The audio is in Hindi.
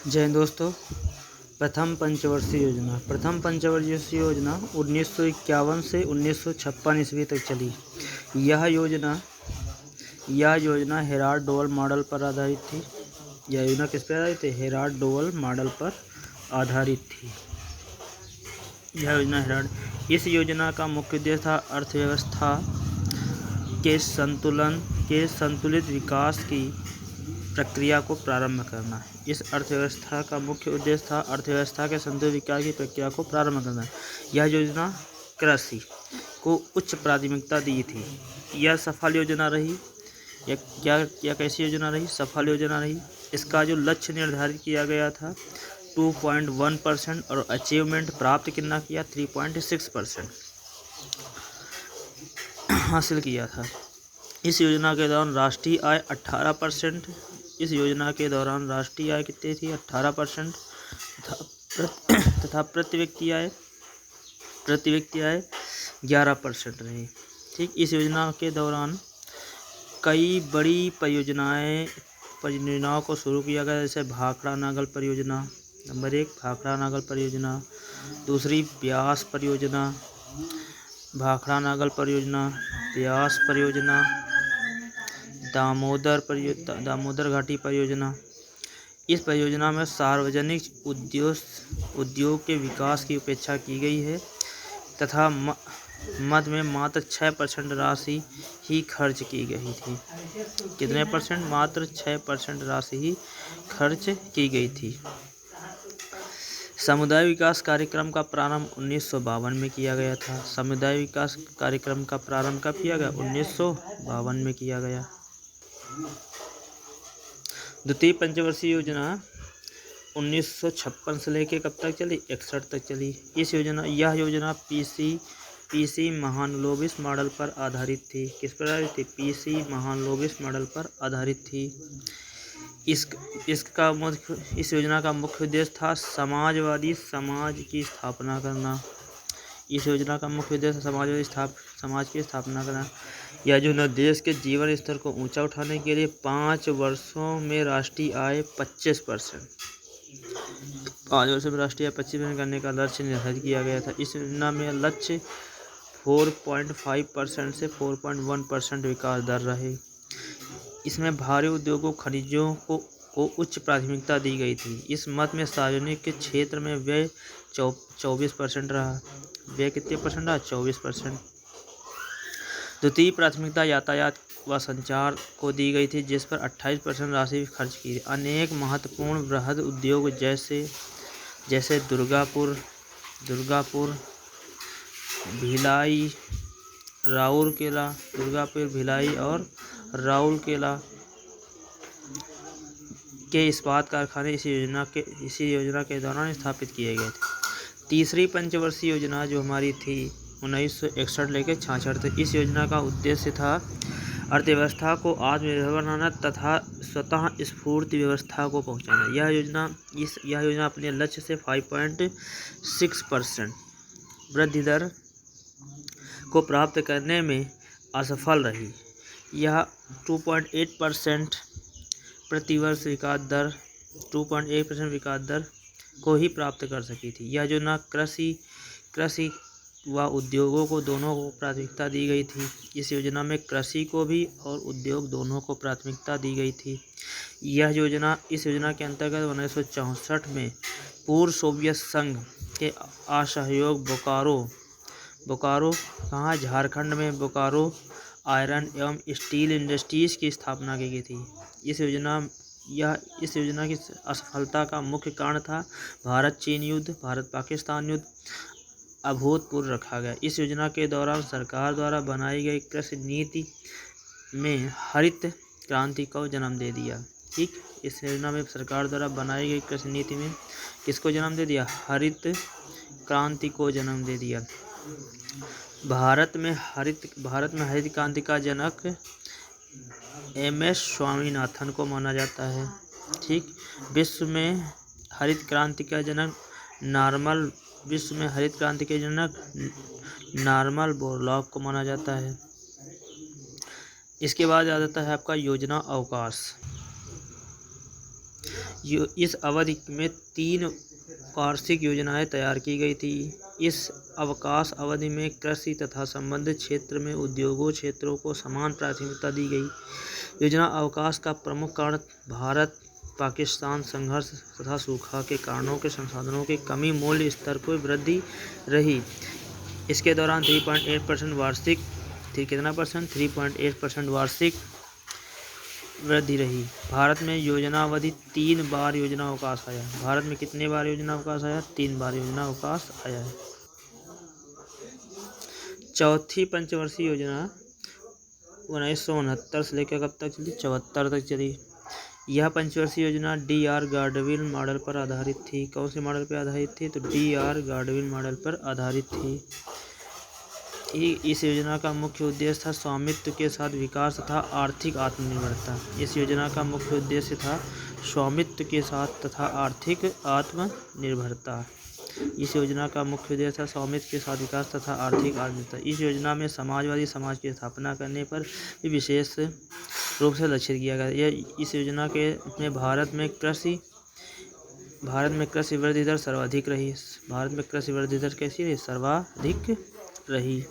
जय हिंद दोस्तों। प्रथम पंचवर्षीय योजना 1951 से 1956 ईस्वी तक चली। यह योजना हेराल्ड डोवल मॉडल पर आधारित थी। यह योजना किस पर आधारित थी? हेराल्ड डोवल मॉडल पर आधारित थी। इस योजना का मुख्य उद्देश्य था अर्थव्यवस्था के संतुलित विकास की प्रक्रिया को प्रारंभ करना। इस अर्थव्यवस्था का मुख्य उद्देश्य था अर्थव्यवस्था के संतुलित विकास की प्रक्रिया को प्रारंभ करना। यह योजना कृषि को उच्च प्राथमिकता दी थी। यह सफल योजना रही। यह कैसी योजना रही? सफल योजना रही। इसका जो लक्ष्य निर्धारित किया गया था 2.1% और अचीवमेंट प्राप्त कितना किया? 3.6% हासिल किया था। इस योजना के दौरान राष्ट्रीय आय 18%। इस योजना के दौरान राष्ट्रीय आय कितनी थी? 18% तथा प्रति व्यक्ति आय 11% रही। ठीक, इस योजना के दौरान कई बड़ी परियोजनाओं को शुरू किया गया, जैसे भाखड़ा नागल परियोजना। नंबर 1 भाखड़ा नागल परियोजना, दूसरी ब्यास परियोजना, भाखड़ा नागल परियोजना, ब्यास परियोजना, दामोदर घाटी परियोजना। इस परियोजना में सार्वजनिक उद्योग के विकास की उपेक्षा की गई है तथा मध्य में मात्र 6% राशि ही खर्च की गई थी। कितने परसेंट? मात्र 6% राशि ही खर्च की गई थी। समुदाय विकास कार्यक्रम का प्रारंभ 1952 में किया गया था। समुदाय विकास कार्यक्रम का प्रारंभ कब किया गया? 1952 में किया गया। द्वितीय पंचवर्षीय योजना 1956 से लेकर कब तक चली? 61 तक चली। यह योजना पीसी महालनोबिस मॉडल पर आधारित थी। किस पर आधारित थी? पीसी महालनोबिस मॉडल पर आधारित थी। इस योजना का मुख्य उद्देश्य था समाजवादी समाज की स्थापना करना। इस योजना का मुख्य उद्देश्य समाजवादी समाज की स्थापना करना। यह योजना देश के जीवन स्तर को ऊंचा उठाने के लिए 5 वर्षों में राष्ट्रीय आय 25% 5 वर्षों में राष्ट्रीय आय 25% करने का लक्ष्य निर्धारित किया गया था। इस योजना में लक्ष्य 4.5% से 4.1% विकास दर रहे। इसमें भारी उद्योगों खनिजों को उच्च प्राथमिकता दी गई थी। इस मद में सार्वजनिक के क्षेत्र में व्यय 24% रहा। व्यय कितने परसेंट रहा? 24%। द्वितीय प्राथमिकता यातायात व संचार को दी गई थी, जिस पर 28% राशि खर्च की। अनेक महत्वपूर्ण बृहद उद्योग जैसे दुर्गापुर, भिलाई, और राउरकेला के इस्पात कारखाने इसी योजना के दौरान स्थापित किए गए थे। तीसरी पंचवर्षीय योजना जो हमारी थी 1961 लेकर 66 तक, इस योजना का उद्देश्य था अर्थव्यवस्था को आत्मनिर्भर बनाना तथा स्वतः स्फूर्त व्यवस्था को पहुंचाना। यह योजना अपने लक्ष्य से 5.6% वृद्धि दर को प्राप्त करने में असफल रही। यह 2.8% प्रतिवर्ष विकास दर को ही प्राप्त कर सकी थी। यह योजना कृषि व उद्योगों को दोनों को प्राथमिकता दी गई थी। इस योजना में कृषि को भी और उद्योग दोनों को प्राथमिकता दी गई थी। इस योजना के अंतर्गत 1964 में पूर्व सोवियत संघ के असहयोग बोकारो कहाँ? झारखंड में बोकारो आयरन एवं स्टील इंडस्ट्रीज की स्थापना की गई थी। इस योजना की असफलता का मुख्य कारण था भारत-चीन युद्ध, भारत-पाकिस्तान युद्ध अभूतपूर्व रखा गया। इस योजना के दौरान सरकार द्वारा बनाई गई कृषि नीति में हरित क्रांति को जन्म दे दिया। ठीक, इस योजना में सरकार द्वारा बनाई गई कृषि नीति में किसको जन्म दे दिया? हरित क्रांति को जन्म दे दिया। भारत में हरित क्रांति का जनक MS स्वामीनाथन को माना जाता है। ठीक, विश्व में हरित क्रांति का जनक नॉर्मन बोरलॉग को माना जाता है। इसके बाद आ जाता है आपका योजना अवकाश। इस अवधि में 3 वार्षिक योजनाएं तैयार की गई थी। इस अवकाश अवधि में कृषि तथा संबंधित क्षेत्र में उद्योगों क्षेत्रों को समान प्राथमिकता दी गई। योजना अवकाश का प्रमुख कारण भारत पाकिस्तान संघर्ष तथा सूखा के कारणों के संसाधनों की कमी, मूल्य स्तर को वृद्धि रही। इसके दौरान 3.8% वार्षिक 3.8% वार्षिक वृद्धि रही। भारत में योजना अवधि 3 बार योजना अवकाश आया। भारत में कितने बार योजना अवकाश आया? 3 बार योजना अवकाश आया है। चौथी पंचवर्षीय योजना 1969 से लेकर कब तक चली? 74 तक चली। यह पंचवर्षीय योजना डी.आर. गाडगिल मॉडल पर आधारित थी। कौन से मॉडल पर आधारित थी? तो डी.आर. गाडगिल मॉडल पर आधारित थी। इस योजना का मुख्य उद्देश्य था स्वामित्व के साथ विकास तथा आर्थिक आत्मनिर्भरता। इस योजना का मुख्य उद्देश्य था स्वामित्व के साथ तथा आर्थिक आत्मनिर्भरता। इस योजना का मुख्य उद्देश्य था स्वामित्व के साथ विकास तथा आर्थिक आत्मनिर्भरता। इस योजना में समाजवादी समाज की स्थापना करने पर भी विशेष रूप से लक्षित किया गया। इस योजना में भारत में कृषि वृद्धि दर सर्वाधिक रही। भारत में कृषि वृद्धि दर कैसी रही? सर्वाधिक रही।